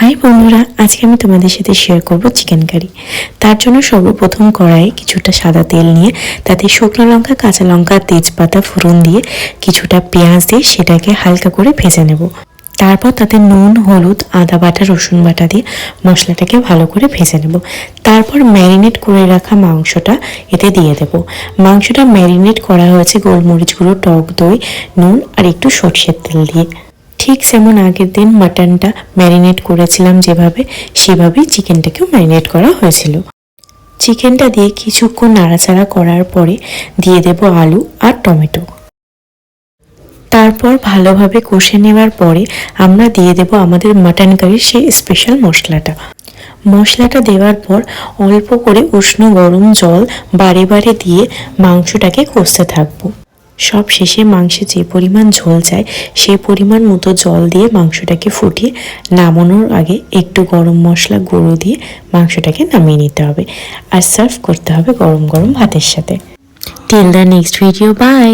High বন্ধুরা, আজকে আমি তোমাদের সাথে শেয়ার করব চিকেন কারি। তার জন্য সর্বপ্রথম কড়াইয়ে কিছুটা সাদা তেল নিয়ে তাতে শুকনো লঙ্কা, কাঁচা লঙ্কা, তেজপাতা ফোড়ন দিয়ে কিছুটা পেঁয়াজ দিয়ে সেটাকে হালকা করে ভেজে নেব। তারপর তাতে নুন, হলুদ, আদা বাটা, রসুন বাটা দিয়ে মশলাটাকে ভালো করে ভেজে নেব। তারপর ম্যারিনেট করে রাখা মাংসটা এতে দিয়ে দেব। মাংসটা ম্যারিনেট করা হয়েছে গোলমরিচ গুঁড়ো, টক দই, নুন আর একটু সরষের তেল দিয়ে। ঠিক যেমন আগের দিন মাটনটা ম্যারিনেট করেছিলাম যেভাবে, সেভাবেই চিকেনটাকেও ম্যারিনেট করা হয়েছিল। চিকেনটা দিয়ে কিছুক্ষণ নাড়াচাড়া করার পরে দিয়ে দেব আলু আর টমেটো। তারপর ভালোভাবে কষে নেওয়ার পরে আমরা দিয়ে দেব আমাদের মাটন কারির সেই স্পেশাল মশলাটা দেওয়ার পর অল্প করে উষ্ণ গরম জল বারে বারে দিয়ে মাংসটাকে কষতে থাকবো। সব শেষে মাংসে যে পরিমাণ ঝোল চাই সেই পরিমাণ মতো জল দিয়ে মাংসটাকে ফুটিয়ে নামানোর আগে একটু গরম মশলা গুঁড়ো দিয়ে মাংসটাকে নামিয়ে নিতে হবে আর সার্ভ করতে হবে গরম গরম ভাতের সাথে। Till the next video, by.